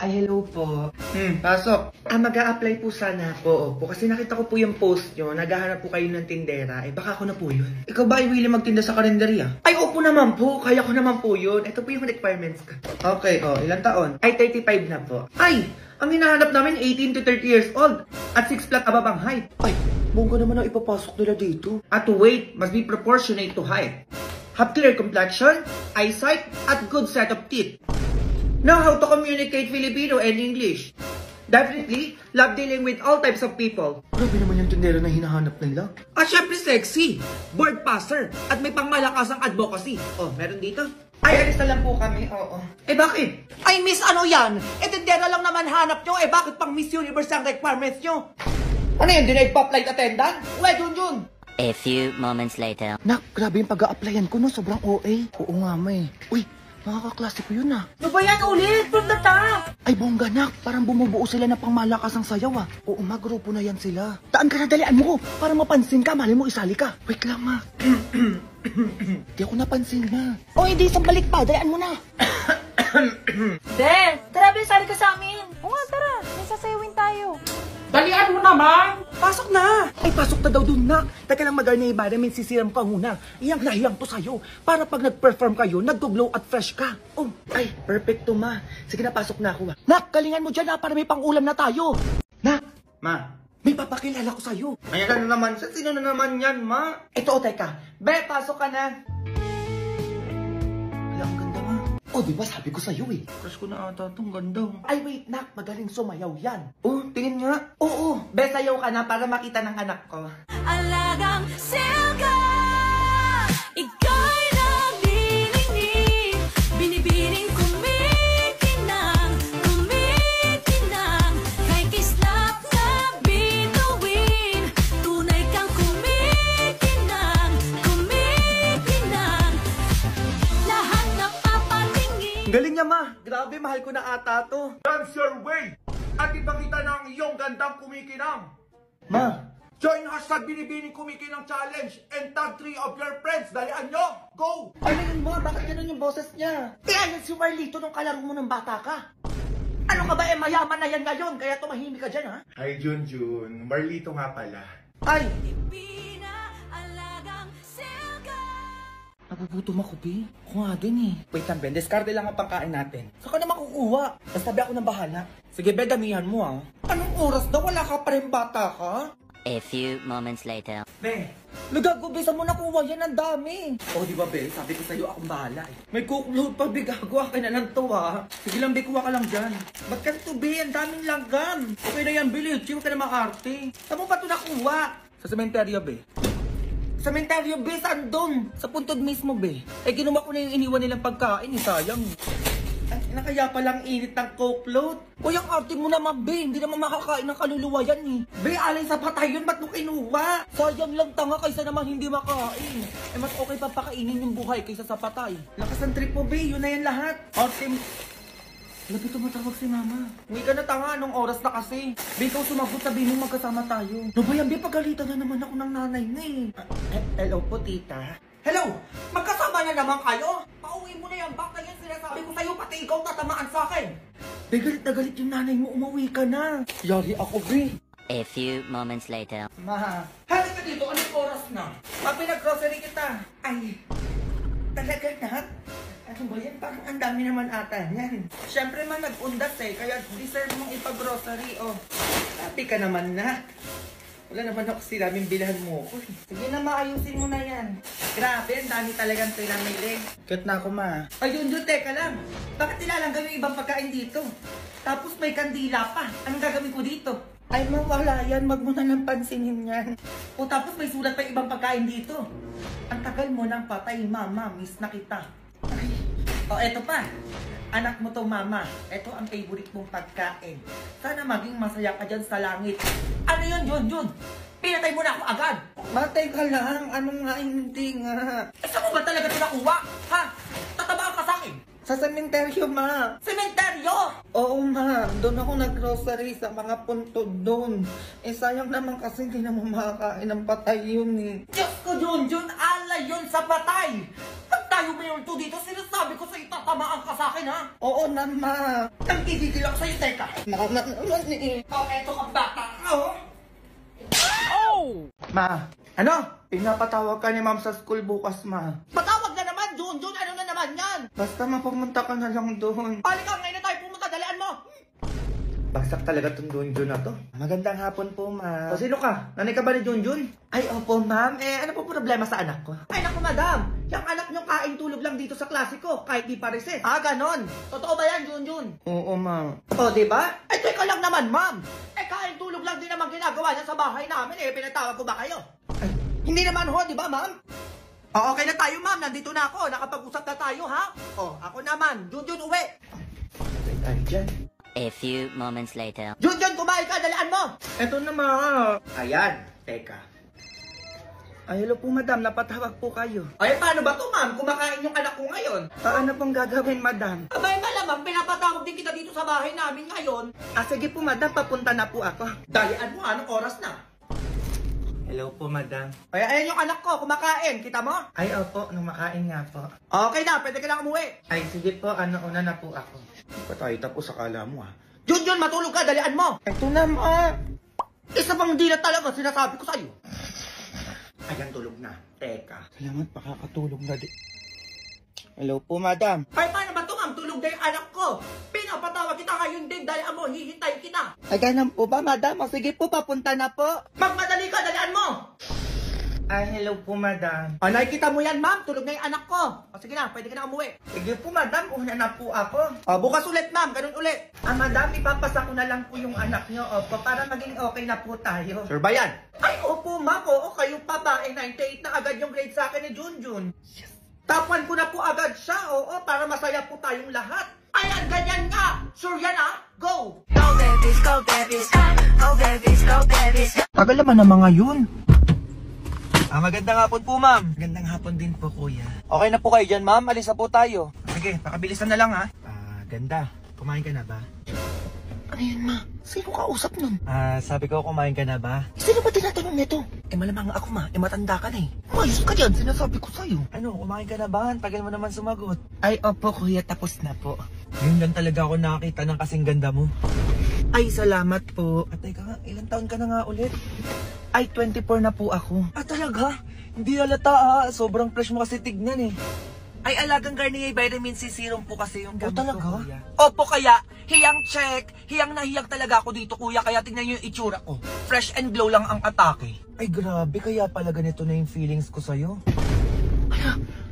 Ay, hello po. Pasok. Mag-a-apply po sana po. Opo, kasi nakita ko po yung post nyo. Naghahanap po kayo ng tindera. Baka ako na po yun. Ikaw ba ay willing magtinda sa kalendarya? Ay, opo naman po. Kaya ko naman po yun. Ito po yung requirements ko. Okay, ilang taon? Ay, 35 na po. Ay, ang hinahanap namin 18 to 30 years old. At 6 flat above ang height. Ay, bongga naman ang ipapasok nila dito. At weight must be proportionate to height. Have clear complexion, eyesight, at good set of teeth. Know how to communicate Filipino and English. Definitely, love dealing with all types of people. Grabe naman yung tindera na hinahanap nila. At syempre sexy, word passer, at may pangmalakasang advocacy. Meron dito? Ay, alis na lang po kami, oo. Bakit? Ay, miss, ano yan? Tindera lang naman hanap nyo. Bakit pang Miss Universe ang requirements nyo? Ano yun, di nagpa-flight attendant? Junjun! A few moments later. Nak, grabe yung pag-a-applyan ko, no? Sobrang OA. Oo nga, may. Uy, makakaklase ko yun, ah. Ano ba yan ulit? From the top! Ay, bongga, nak. Parang bumubuo sila ng pangmalakasang sayaw, ah. Oo, grupo na yan sila. Daan ka na, dalian mo ko. Para mapansin ka, mali mo isali ka. Wait lang, ma. Di ako napansin, ma. Hindi, isang balik pa. Dalian mo na. De, tara, sali ka sa amin. Oo nga, tara. May sasayawin tayo. Dalian mo naman! Pasok na! Ay, pasok na daw dun, nak. Teka lang, mag-arna iba namin sisiram ka muna. Iyang nahiyang to sa'yo. Para pag nag-perform kayo, nag-glow at fresh ka. Ay, perfect to, ma. Sige na, pasok na ako, Nak, kalingan mo dyan, para may pang-ulam na tayo. Nak! Ma, may papakilala ko sa'yo. Ay, ano naman? Sino na naman yan, ma? Ito, teka. Be, pasok ka na. Wala, ang ganda, ma. Diba sabi ko sa'yo, Crush ko na ata itong ganda. Ay, wait, nak. Magaling sumayaw yan. Tingin nga. Oo, be, sayaw ka na para makita ng anak ko. Alagang selga, ika'y nagbinignig, binibining kumikinang, kay kislap na bituin, tunay kang kumikinang, lahat na papatingin. Galing niya, ma. Grabe, mahal ko na ata to. Dance your way at ipakita ng iyong gandang kumikinang. Ma, join hashtag Binibining Kumikinang Challenge and tag 3 of your friends. Dalian nyo! Go! Ano yun, ma? Bakit ganun yung boses niya? Ayan si Marlito nung kalaro mo ng bata ka. Ano ka ba, mayaman na yan ngayon, kaya tumahimik ka dyan, ha? Hi, Junjun. Marlito nga pala. Ay! Alagang selga. Nagugutom ako, Bi. Ako nga din, Wait lang, Ben. Discarte lang ang pangkain natin. Saan ka na makukuha? Basta Bi, ako nang bahala. Sige, Ben, damihan mo, Anong oras daw? Wala ka pa rin bata ka? A few moments later. Be, nagagubisan mo nakuha yan, ang dami. Di ba, Be? Sabi ko sa'yo, akong bahala, May cookload pa, Be. Gagawa ka na lang to, Sige lang, Be, kuha ka lang dyan. Ba't ka ito, Be? Ang daming langgam. Okay na yan, Be. Chill ka na makarte. Saan mo pa ito nakuha? Sa sementeryo, Be. Sementeryo, Be, saan doon? Sa puntod mismo, Be. Kinuha ko na yung iniwan nilang pagkain, sayang. Ay, kaya palang init ng coke load. Ang arte mo naman, Be. Hindi naman makakain ng kaluluwa yan, Be, alay sa patay yun. Ba't mo kinuha? Sayang lang tanga kaysa naman hindi makain. Mas okay pa pakainin yung buhay kaysa sa patay. Lakas ng trip mo, Be. Yun na yan lahat. Arte mo. Labi tumatawag si Mama. Hindi ka na tanga. Anong oras na kasi? Be, ikaw sumagot, sabihin mo magkasama tayo. No ba yan, Be? Pagalitan na naman ako ng nanay na, Hello po, tita. Hello! Magkasama na naman kayo? Pauwi mo na yan. Baka yan sinasabi ko sa'yo, pati ikaw tatamaan sa akin. Be, galit na galit yung nanay mo. Umuwi ka na. Yari ako, Be. A few moments later. Ma, halika dito. Anong oras na? Pinag-grocery kita. Ay, talaga na? Ano ba yan? Parang ang dami naman ata yan. Siyempre man, nag-undas kaya deserve mong ipag-grocery, Happy ka naman na. Wala naman ako sinabing bilhan mo ko. Sige na, maayusin mo na yan. Grabe, ang dami talagang pinamili. Cute na ako, ma. Ayun, teka lang. Bakit nilalanggan yung ibang pagkain dito? Tapos may kandila pa. Anong gagawin ko dito? Ay, mawala yan. Wag mo na lang pansinin yan. Tapos may sulat pa yung ibang pagkain dito. Ang tagal mo nang patay, mama. Miss na kita. Ay. Eto pa. Anak mo to, mama. Ito ang favorite mong pagkain. Sana maging masaya ka dyan sa langit. Ano yun, Junjun? Pinatay mo na ako agad. Matay ka lang. Ano nga, hindi nga. Saan mo ba talaga ito nakuha? Ha? Tatabaan ka sa akin? Sa sementeryo, ma. Sementeryo? Oo, ma. Doon ako nag-grocery sa mga puntod doon. Sayang naman kasi hindi naman makakain ng patay yun, Diyos ko, Junjun. Ala yun sa patay. tayo mayor 2 dito, sinasabi ko sa'yo, tatamaan ka sa akin, ha? Oo naman. Nagtitigil ako sa'yo, teka. Oh, eto ka bata ka, oh. Ma, ano? Pinapatawag ka ni ma'am sa school bukas, ma. Patawag na naman, Jun! Jun, ano na naman yan? Basta mapumunta ka na lang doon. Halika, ngayon na tayo pumunta, dalian mo! Bagsak talaga tong Junjun na to. Magandang hapon po, ma'am. O, sino ka? Nanay ka ba ni Junjun? Ay, opo, ma'am. Ano po problema sa anak ko? Ay, naku, madam! Yung anak niyong kain tulog lang dito sa klase ko, kahit di pa recess. Ah, ganon. Totoo ba yan, Jun Jun? Oo, ma'am. O, di ba? Eh, teka lang naman, ma'am. Eh, kain tulog lang din naman ginagawa niya sa bahay namin. Eh, pinatawag ko ba kayo? Ay, Hindi naman ho, di ba, ma'am? O, okay na tayo, ma'am. Nandito na ako. Nakapag-usap na tayo, ha? O, ako naman. Jun Jun, uwi. ay, dyan. A few moments later. Jun Jun, kumain ka. Dalian mo. Eto na, ma'am. Ayan. Teka. Ay, hello po, madam. Napatawag po kayo. Ay, paano ba to, ma'am? Kumakain yung anak ko ngayon. Ano pong gagawin, madam? Abay, malamang pinapatawag din kita dito sa bahay namin ngayon. Sige po, madam. Papunta na po ako. Dalian mo, anong oras na? Hello po, madam. Ay, ayan yung anak ko, kumakain. Kita mo? Ay, opo. Numakain nga po. Okay na, pwede ka na umuwi. Ay, sige po. Una na po ako. Hindi pa tayo tapos sa kala mo, ha? Jun Jun, matulog ka, dalian mo. Eto na, ma. Isa pang di na talaga, sinasabi ko sa'yo. Ayan, tulog na. Teka. Salamat, makakatulog na di. Hello po, madam. Ay, paano ba ito, ma'am? Tulog na yung anak ko. Pinapatawag kita ngayon din, dalian mo, hihintay kita. Ay, ganun po ba, madam? Sige po, papunta na po. Magmadali ka, dalian mo. Ay, hello po, madam. Ah, nakikita mo yan, ma'am, tulog na yung anak ko. O sige na, pwede ka na umuwi. Sige po, madam. Una na po ako. Bukas ulit, ma'am, ganun ulit. Madam, ipapasa ko na lang po yung anak nyo, opo, para maging okay na po tayo. Sure ba yan? Ay, opo, ma'am, oo, kayong babae, 98 na agad yung grade sa akin ni Junjun. Yes. Tapuan ko na po agad siya, oo, para masaya po tayong lahat. Ayan, ganyan nga. Sure yan, ha? Go! Go babies, go babies, go babies, go babies. Tagal naman ng mga yun. Magandang hapon po, ma'am. Magandang hapon din po, kuya. Okay na po kayo dyan, ma'am. Alis na po tayo. Sige, pakabilisan na lang, ha? Ganda. Kumain ka na ba? Ano yan, ma? Sino kausap nun? Sabi ko, kumain ka na ba? Sino ba tinatanong nito? Malamang ako, ma. Matanda ka na eh. Mayos ka dyan, sinasabi ko sa'yo. Ano, kumain ka na ba? Tagal mo naman sumagot. Ay, opo, kuya. Tapos na po. Ngayon lang talaga ako nakakita ng kasing ganda mo. Ay, salamat po. At teka nga, ilang taon ka na nga ulit? Ay, 24 na po ako. Talaga? Hindi halata, ha? Sobrang fresh mo kasi tignan, eh. Ay, alagang Garnier Vitamin C Serum po kasi yung gamit talaga? ko, kuya. Opo, kaya, hiyang check. Hiyang na hiyang talaga ako dito, kuya. Kaya tingnan niyo yung itsura ko. Fresh and glow lang ang atake. Ay, grabe. Kaya pala ganito na yung feelings ko sa'yo.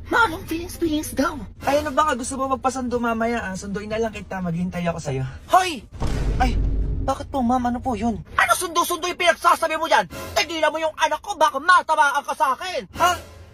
Ma, anong feelings daw? Ay, ano ba ka? Gusto mo magpasundo mamaya? Sunduin na lang kita. Maghihintay ako sa'yo. Hoy! Ay, bakit po, ma'am? Ano po yun? Ano sundo-sundo yung pinagsasabi mo yan? Tigilan mo yung anak ko, baka matamaan ka sa akin. Ha?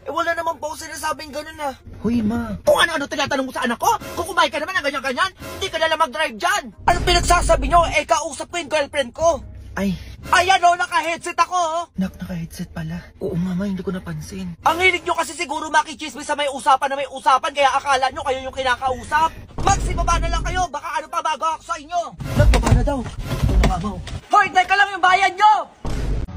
Wala naman po ako sinasabing ganun, ah. Huy, ma. Kung ano-ano tinatanong mo sa anak ko, kung kumain ka naman ng ganyan-ganyan, hindi ka nalang mag-drive dyan. Ano pinagsasabi nyo? Kausap ko yung girlfriend ko. Ay, Ayan o, naka-headset ako oh. naka-headset pala. Oo, mama, hindi ko napansin. Ang hilig nyo kasi siguro makichismis sa may usapan na may usapan, kaya akala nyo kayo yung kinakausap. Magsibaba na lang kayo, baka ano pa bago ako sa inyo. Nagbaba na daw. Ito na nga, ma'am. Hoy, ka lang yung bayan nyo!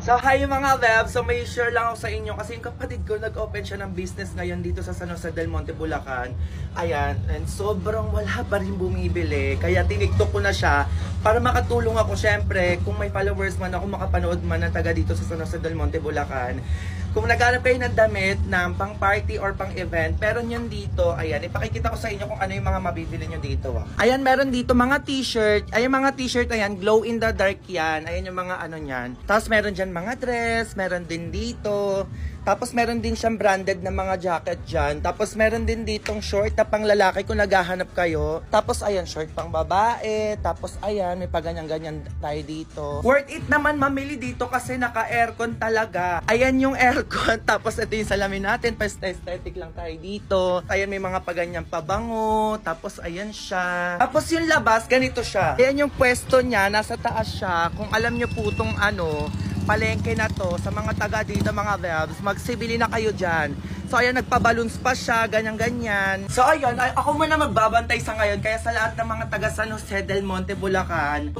So, hi mga web. So, may share lang ako sa inyo kasi yung kapatid ko nag-open siya ng business ngayon dito sa San Jose del Monte, Bulacan. Ayan, and sobrang wala pa rin bumibili. Kaya tiniktok ko na siya para makatulong ako. Syempre, kung may followers man ako, makapanood man ng taga dito sa San Jose del Monte, Bulacan. Kung naghanap kayo ng damit na pang party or pang event, meron yan dito. Ayan, ipakikita ko sa inyo kung ano yung mga mabibili nyo dito. Ayan, meron dito mga t-shirt. Ayan, mga t-shirt, ayan, glow in the dark yan. Ayan yung mga ano yan. Tapos meron dyan mga dress, meron din dito. Tapos meron din siyang branded na mga jacket dyan. Tapos meron din ditong short na pang lalaki kung naghahanap kayo. Tapos ayan, short pang babae. Tapos ayan, may paganyan-ganyan tayo dito. Worth it naman mamili dito kasi naka-aircon talaga. Ayan yung aircon. Tapos ito yung salamin natin. Aesthetic lang tayo dito. Ayan, may mga paganyang pabango. Tapos ayan siya. Tapos yung labas, ganito siya. Ayan yung pwesto niya, nasa taas siya. Kung alam nyo po itong ano, palengke na to, sa mga taga dito mga webs, magsibili na kayo dyan. So ayan, nagpa-balloons pa siya, ganyan-ganyan. So ayun, ako muna magbabantay sa ngayon. Kaya sa lahat ng mga taga San Jose del Monte, Bulacan,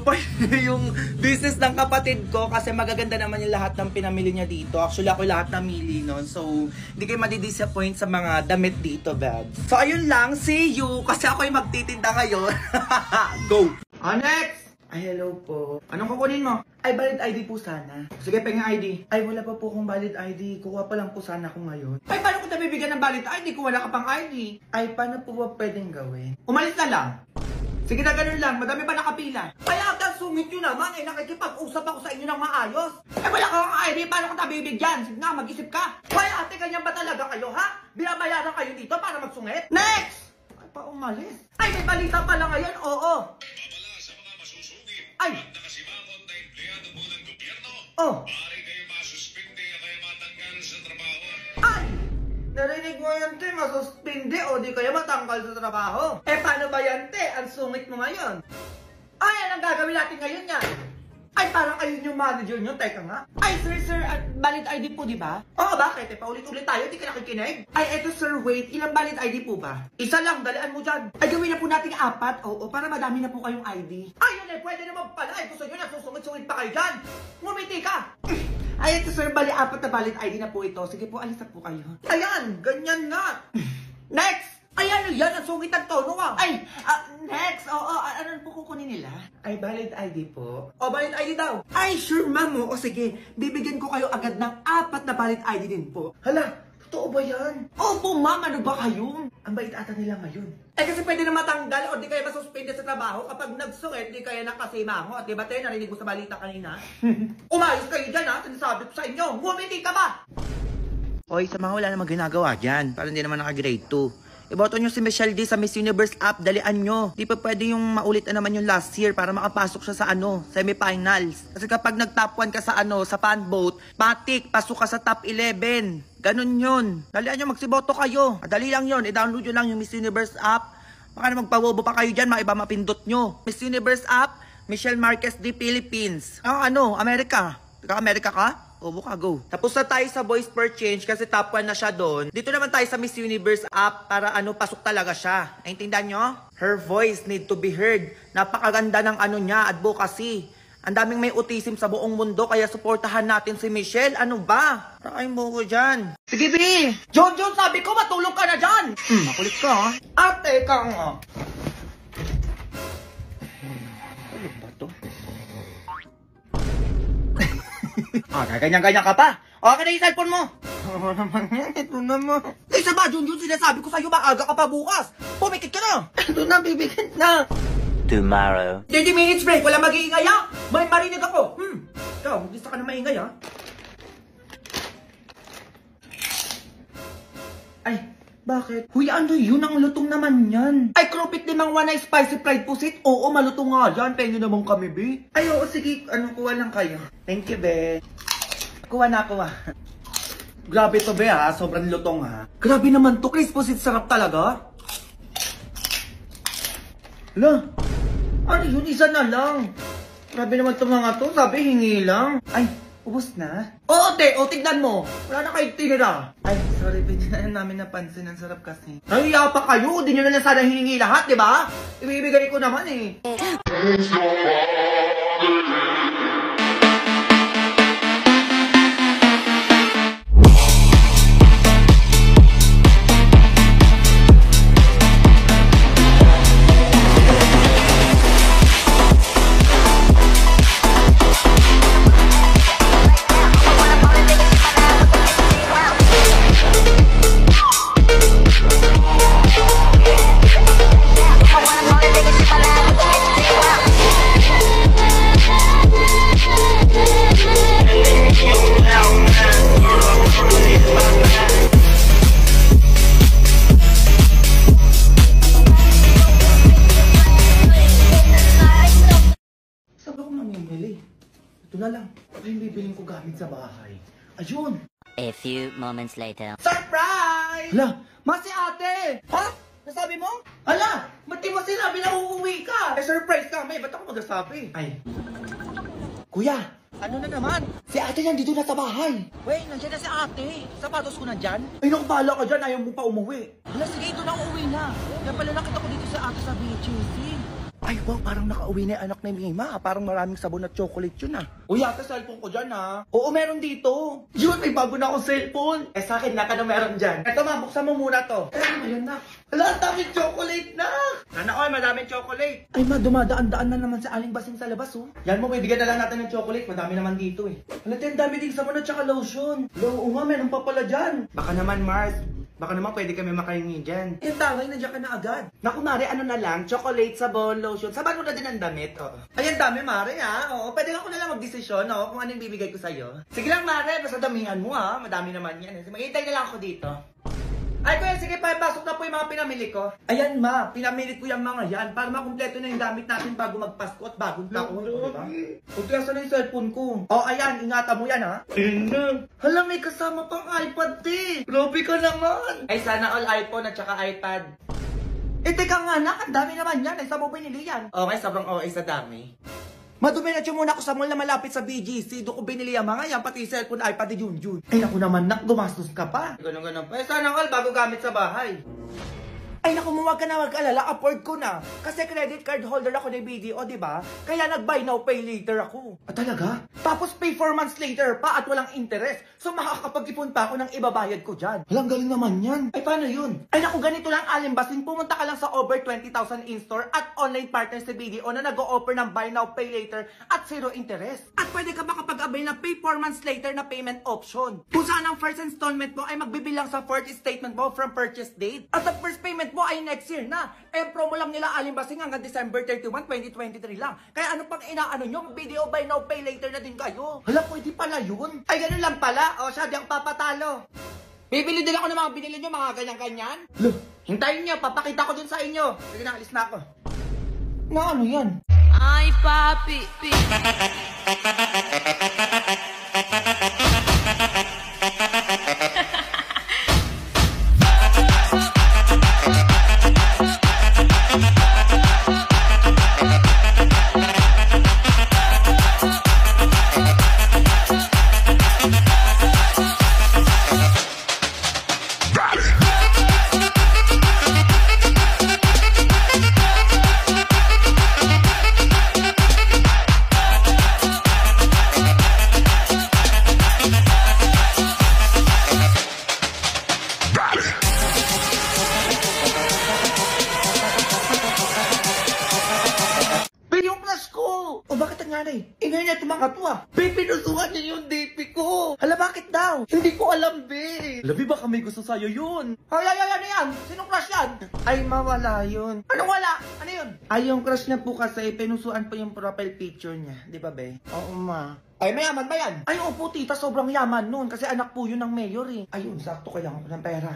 yung business ng kapatid ko kasi magaganda naman yung lahat ng pinamili niya dito. Actually, ako lahat namili nun. So, hindi kayo madidisappoint sa mga damit dito, babs. So ayun lang, see you! Kasi ako yung magtitinda ngayon. Go! Next! Ay, hello po. Anong kukunin mo? Ay, valid ID po sana. Sige, pengen ID. Ay, wala pa po akong valid ID. Kuha pa lang po sana ako ngayon. Ay, paano ko nabibigyan ng valid ID kung wala ka pang ID? Ay, paano po ba pwedeng gawin? Umalis na lang. Sige na, ganun lang. Madami pa nakapila. Kaya agad sungit nyo naman. Nakikipag-usap ako sa inyo ng maayos. Wala kang ID. Paano ko nabibigyan? Sige na, mag-isip ka. Kaya ate, ganyan ba talaga kayo, ha? Binabayaran kayo dito para magsungit? Next! Ay, pa umalis. Ay, may balita pala ngayon. Oo. Ay! Nakasimangot na empleyado po ng gobyerno, Oh! maaari kayo masuspindi o kaya matanggal sa trabaho. Ay! Narinig mo yan, te, masuspindi o di kaya matanggal sa trabaho. Paano ba yan, te? Ang sungit mo ngayon. Ay, anong gagawin natin ngayon yan? Ay, parang ayun yung manager nyo. Teka nga. Ay, sir, valid ID po, di ba? Oo, bakit? Paulit-ulit tayo, di ka nakikinig? Ay, eto, sir, wait. Ilang valid ID po ba? Isa lang, dalian mo dyan. Ay, gawin na po natin 4. Oo, para madami na po kayong ID. Ay, yun pwede naman pala. Ay, gusto nyo, nagsusungit-sungit pa kayo dyan. Ngumiti ka. Ay, ito, sir, 4 na valid ID na po ito. Sige po, alis na po kayo. Ayan, ganyan nga. Next! Ay, ano yan? Ang sungit ang tono ah. Ay, next. Oo, ano po kukunin nila? Ay, valid ID po. O, valid ID daw. Ay, sure, ma'am. O, sige. Bibigyan ko kayo agad ng 4 na valid ID din po. Hala, totoo ba yan? Opo, ma'am. Ano ba kayo? Ang bait ata nila ngayon. Kasi pwede na matanggal o di kaya masuspende sa trabaho kapag nagsungit, di kaya nakasimango. At diba tayo, narinig mo sa balita kanina? Umayos kayo dyan ha, sinasabi ko sa inyo. Ngumiti ka ba? Hoy, sa mga wala namang ginagawa dyan. Parang hindi naman naka-grade 2. Iboto nyo si Michelle D sa Miss Universe app, dalian nyo. Di pa pwede yung maulit na naman yung last year para makapasok siya sa semifinals. Kasi kapag nag-top 1 ka sa sa fan vote, patik, pasok ka sa top 11. Ganun yun. Dalian nyo, magsiboto kayo. Dali lang yun, i-download nyo lang yung Miss Universe app. Baka na magpawobo pa kayo dyan, mga iba mapindot nyo. Miss Universe app, Michelle Marquez D Philippines. America. America ka? O, buka, go. Tapos na tayo sa voice per change kasi top 1 na siya doon. Dito naman tayo sa Miss Universe app para pasok talaga siya. Naintindihan nyo? Her voice need to be heard. Napakaganda ng niya, advocacy. Ang daming may autism sa buong mundo kaya suportahan natin si Michelle. Ano ba? Rakay mo ko dyan. Sige, B! John, sabi ko matulog ka na dyan! Makulit ka, ha? Ate ka nga. Ano ba to? Ganyan-ganyan ka pa. Okay na yung cellphone mo. Oo naman yan. Ito naman. Isa ba, Jun, sinasabi ko sa'yo, maaga ka pa bukas. Pumikit ka na. Ito na, bibigyan na. Tomorrow. 20 minutes break, wala mag-iingay ha. May marinig ako. Ikaw, gusto ka na maingay ha. Ay, bakit? Huy, ano yun? Ang lutong naman yan. Ay, krupit limang one ay spicy fried pusit. Oo, malutong nga dyan. Penyo naman kami, be. Ay, oo, sige. Kuha lang kayo. Thank you, be. Kuha na, kuha. Grabe to, be ha. Sobrang lutong ha. Grabe naman to, Chris. Pusit sarap talaga. Hala, ano yun? Isa na lang. Grabe naman itong mga to. Sabi, hingi lang. Ay, ubos na? Oo, te. O, tignan mo. Wala na kayo tinira. Ay, sorry, hindi na namin napansin. Ang sarap kasi. Nahiya pa kayo. Di nyo na lang sana hiningi lahat, di ba? Ibibigay ko naman eh. Ito na lang. Ito yung bibiling ko gamit sa bahay. Ayun! A few moments later. Surprise! Hala! Masi ate! Ha? Nasabi mo? Hala! Ba't di mo sinabi na uuwi ka? Eh, surprise ka! May ba't ako magsasabi? Ay. Kuya! Ano na naman? Si ate nandito na sa bahay. Wait, nandiyan na si ate. Sapatos ko nandyan? Ay, naku, bahala ka dyan. Ayaw mo pa umuwi. Hala, sige, ito na uuwi na. Kaya pala nakita ko dito si ate sa BHC. Ay, wow, parang nakauwi na yung anak ni Mima. Parang maraming sabon at chocolate yun ah. Uy, ate, cellphone ko dyan ah. Oo, meron dito. Yun, may bago na akong cellphone. Eh, sa akin, naka na meron dyan. Eto ma, buksan mo muna to. Eh, ano yan na? Hala, ang daming chocolate na. Sana all, madaming chocolate. Ay, ma, dumadaan-daan na naman sa aling basing sa labas oh. Yan mo, may bigyan na lang natin ng chocolate. Madami naman dito eh. Hala, ang dami din sabon at saka lotion. Oo nga, meron pa pala dyan. Baka naman, Mars. Baka naman pwede kami makahingi dyan. Yung tawag, nandiyan ka na agad. Naku, Mare, ano na lang? Chocolate, sabon, lotion. Saban mo na din ang damit, oo. Ay, ang dami, Mare, ha? Oo, pwede ako na lang magdesisyon, no? Kung ano yung bibigay ko sa'yo. Sige lang, Mare, basta damihan mo, ha? Madami naman yan. Maghihintay na lang ako dito. Ay, kuya, sige pa, pasok na po yung mga pinamili ko. Ayan, ma, pinamili ko yung mga yan para makumpleto na yung gamit natin bago magpasko at bagong taon. Diba? O, kaya saan yung cellphone ko? O, ayan, ingatan mo yan, ha? Hala, may kasama pang iPad, te. Grabe ka naman. Ay, sana all iPhone at saka iPad. Eh, teka nga, anak, ang dami naman yan. Ay, saan mo binili yan? Okay, sobrang okay sa dami. Maduminatyo muna ako sa mall na malapit sa BGC. Doon ko binili ang mga yan, pati cellphone, iPad ni Junjun. Ay naku naman, nak, gumastos ka pa. Ganun pa. Eh, sana all bago gamit sa bahay. Ay naku, huwag ka na mag-alala, afford ko na. Kasi credit card holder ako ng BDO, di ba? Kaya nag-buy now, pay later ako. Ah, talaga? Tapos pay 4 months later pa at walang interest. So makakapag-ipon pa ako ng ibabayad ko dyan. Walang galing naman yan. Ay, paano yun? Ay naku, ganito lang, Alimbasing. Pumunta ka lang sa over 20,000 in-store at online partners sa BDO na nag-o-offer ng buy now, pay later at zero interest. At pwede ka makapag-abay ng pay 4 months later na payment option. Kung saan ang first installment mo ay magbibilang sa fourth statement mo from purchase date. At the first payment mo ay next year na. Eh, promo lang nila Alimbasing hanggang December 31, 2023 lang. Kaya ano pang inaano nyo? Video buy now, pay later na din kayo. Hala, pwede pala yun. Ay, ganun lang pala. O, siya, di ang papatalo. Bibili din ako ng mga binili nyo, mga ganyan-ganyan. Loh, hintayin nyo, papakita ko dun sa inyo. Sige na, alis na ako. Na ano yan? Ay, papi. Ingay niya tumakatwa. Be, pinusuhan niya yung DP ko. Hala, bakit daw? Hindi ko alam, be. Labi, baka may gusto sa'yo yun. Ay, ano yan? Sinong crush yan? Ay, mawala yun. Anong wala? Ano yun? Ay, yung crush niya po kasi, pinusuan po yung profile picture niya. Di ba, be? Oo, ma. Ay, mayaman ba yan? Ay, opo, tita, sobrang yaman nun. Kasi anak po yun ng mayor eh. Ayun, sakto kaya ako ng pera.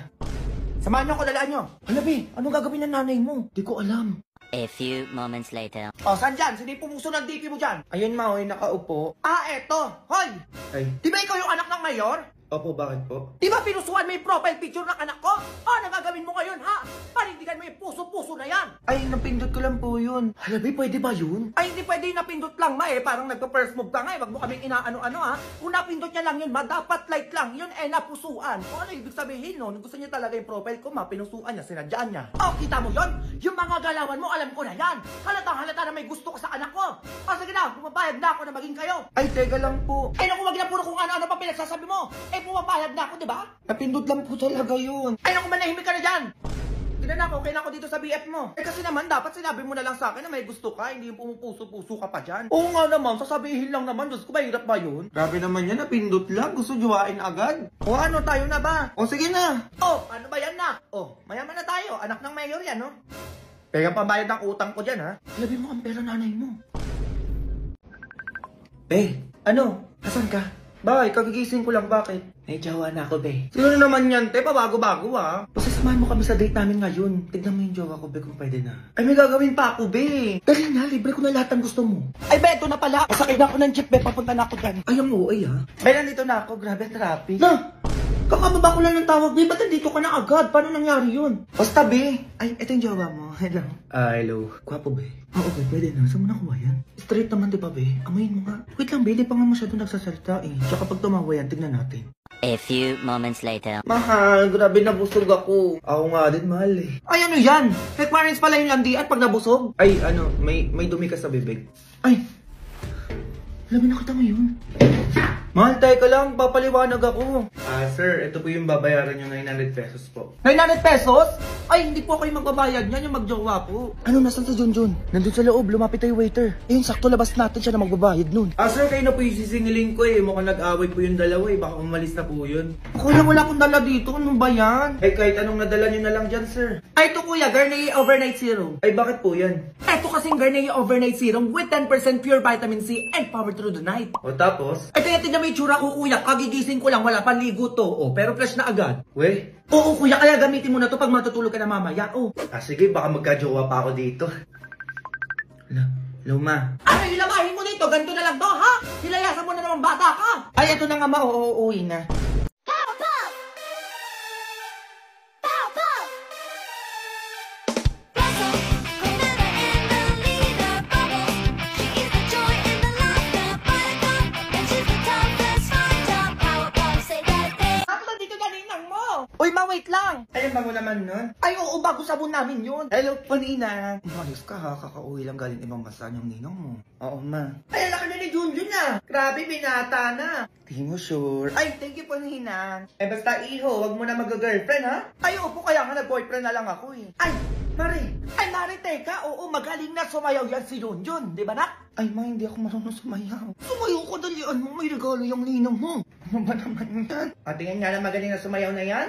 Samahan niyo, kalalaan niyo. Hala, be, anong gagawin ng nanay mo? Di ko alam. A few moments later. Oh, saan dyan? Sino yung pumuso ng DP mo dyan? Ayun, ma, hoy, nakaupo. Ah, eto. Hoy! Ay. Di ba ikaw yung anak ng mayor? Opo, bakit po? Di ba pinusuan mo yung profile picture ng anak ko? Ah, nagagawin mo ngayon, ha? Panindigan mo yung puso-puso na yan. Ay, napindot ko lang po yun. Halabi, pwede ba yun? Ay, hindi pwede napindot lang, ma, eh. Parang nagpa-first move ka nga, eh. Wag mo kaming inaano-ano, ha? Kung napindot niya lang yun, ma, dapat like lang. Yun, eh, napusuan. O ano ibig sabihin, no? Gusto niya talaga yung profile ko, ma, pinusuan niya, sinadyaan niya. Oh, kita mo yun? Yung mga galawan mo, alam ko na yan. Halata na may gusto ko sa anak ko. O, sige na, pumapayag na ako na maging kayo. Ay, teka lang po. Ay, naku, wag na puro kung ano-ano pa pinagsasabi mo. Eh, pumapayag na ako, di ba? Napindot lang po talaga yun. Ay, naku, manahimik ka na dyan. Tignan ako, okay na ako dito sa BF mo. Eh, kasi naman, dapat sinabi mo na lang sa akin na may gusto ka, hindi yung pumupuso-puso ka pa dyan. Oo nga naman, sasabihin lang naman. Diyos ko, mahirap ba yun? Grabe naman yan, napindot lang. Gusto juwain agad. O ano, tayo na ba? O, sige na. O, ano ba yan na? O, mayaman na tayo. Anak ng mayor yan, no? Kaya pambayad ng utang ko dyan, ha? Labi mo ang pera nanay mo. Ano? Asan ka? Bakit? Kagigising ko lang, bakit? May jowa na ako, be. Sino naman yan, te? Pabago-bago, ha? Basta samahan mo kami sa date namin ngayon. Tignan mo yung jowa ko, be, kung pwede na. Ay, may gagawin pa ako, be. Dali na, libre ko na lahat ng gusto mo. Ay, be, ito na pala. Pasakay na ako ng jeep, be. Papunta na ako dyan. Ay, ang uwi, ha? Be, nandito na ako. Grabe, traffic. Na! Kakababa ko lang ng tawag, babe. Ba't nandito ka na agad? Paano nangyari yun? Basta, babe. Ay, ito yung jowa mo. Hello. Hello. Gwapo ba? Oo, babe. Pwede na. Saan mo nakuha yan? Straight naman, di ba, babe? Amayin mo nga. Wait lang, babe. Di pa nga masyado nagsasalita eh. Tsaka pag tumawa yan, tignan natin. A few moments later. Mahal, grabe nabusog ako. Ako nga din, mahal eh. Ay, ano yan? Requirements pala yung landian pag nabusog? Ay, ano, may dumi ka sa bibig. Ay, labi na kita ngayon. Mahal, tayo ka lang. Papaliwanag ako. Sir, ito po yung babayaran nyo 900 pesos po. 900 pesos? Ay, hindi po kayo magbabayad niyan, yung magjowa po. Ano, nasan si Junjun? Nandun sa loob, lumapit tayo waiter. Eh, sakto labas natin siya na magbabayad nun. Sir, kayo na po yung sisingilin ko eh. Mukhang nag-away po yung dalawa eh. Baka umalis na po yun. Kuya, wala akong dala dito. Ano ba yan? Ay, kahit anong nadala nyo na lang dyan, sir. Ay, ito kuya, Garnier Overnight Serum. Ay, bakit po yan? Ito kasing Garnier Overnight Serum with 10% pure vitamin C and power through the night. O tapos? Ay, kaya tignan mo yung tsura ko kuya. Kagigising ko lang, wala pang ligo to. Oh, pero fresh na agad. We? Oo kuya, kaya gamitin mo na to pag matutulog ka na mamaya. Oh. Sige, baka magka-jowa pa ako dito. Luma. Ano ilamahin mo dito? Ganito na lang to, ha? Hilayasan mo na naman bata ka. Ay, ito na nga mauuwi na. Uy, ma-wait lang! Ay, bago naman nun. Ay, oo, bago sabon namin yun. Hello po, Nina. Umayos ka ha, kakauwi lang galing ibang bansa niyang ninong mo. Oo, ma. Ay, laki na ni Junjun na. Grabe, binata na. Di mo sure. Ay, thank you po, Ninang. Eh, basta iho, wag mo na mag-girlfriend, ha? Ay, opo, kaya nga nag-boyfriend na lang ako eh. Ay, Mari. Ay, Mari, teka. Oo, magaling na sumayaw yan si Junjun. Di ba, nak? Ay, ma, hindi ako marunong sumayaw. Sumayaw ko, dalian mo. May regalo yung ninong mo. Ano ba naman yan? Tingin nga na magaling na sumayaw na yan.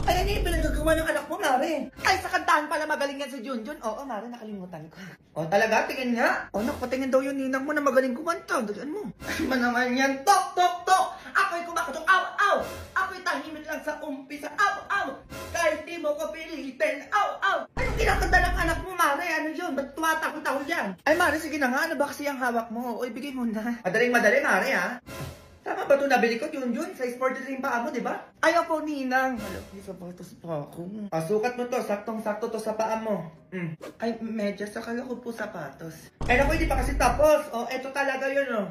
Ay, ano yung pinagagawa ng anak mo, Mari? Ay, sa kantahan pala magaling yan si Junjun. Oo, Mari, nakalimutan ko. O, talaga? Tingin nga. O, patingin daw yung ninang mo na magaling kumanta. Dalian mo. Ay, ba naman yan? Tok, tok, tok! Ako'y kumakatok. Aw, aw! Ako'y tahimik lang sa umpisa. Aw, aw! Kahit di mo ko pilitin. Aw, aw! Anong kinakanta ng anak mo, Mari? Ano yun? Ba't tumatakot-takot yan? Ay, Mari, sige na nga. Ano ba kasi ang hawak mo? O, ibigay mo na. Madaling-madali, Mari, ha? Tama ba ito nabili ko, Junjun? Size 43 yung paa mo, di ba? Ayaw po, Ninang. Alam, may sapatos pa ako. Sukat mo to. Saktong-sakto to sa paa mo. Ay, medyas. Akala ko po sapatos. Eh, naku, hindi pa kasi tapos. O, eto talaga yun, o.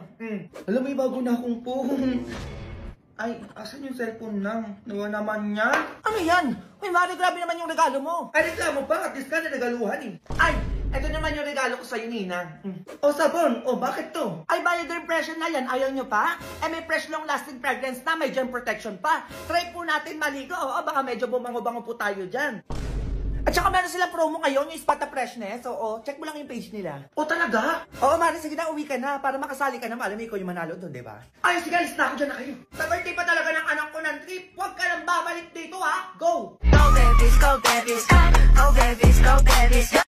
Alam, may bago na akong phone. Ay, asan yung cellphone nang? Nawa naman yan? Ano yan? Uy, Mari, grabe naman yung regalo mo. Ay, reklamo pa. At least ka na regaluhan, eh. Ay, ito naman yung regalo ko sa'yo, Ninang. O, sabon. O, bakit to? Ay, bio-impression na yan. Ayaw nyo pa? Eh, may fresh long-lasting fragrance na. May germ protection pa. Try po natin maligo. O, baka medyo bumango-bango po tayo dyan. At saka meron silang promo ngayon, yung Spot the Freshness. Oo, check mo lang yung page nila. O, talaga? Oo, Mari, sige na, uwi ka na. Para makasali ka na. Alam mo, ikaw yung manalo doon, di ba? Ay, sige, alis na ako dyan na kayo. Sa birthday pa talaga ng anak ko ng trip. Huwag ka nang babalik dito, ha? Go! Go babies, go babies, go babies, go babies.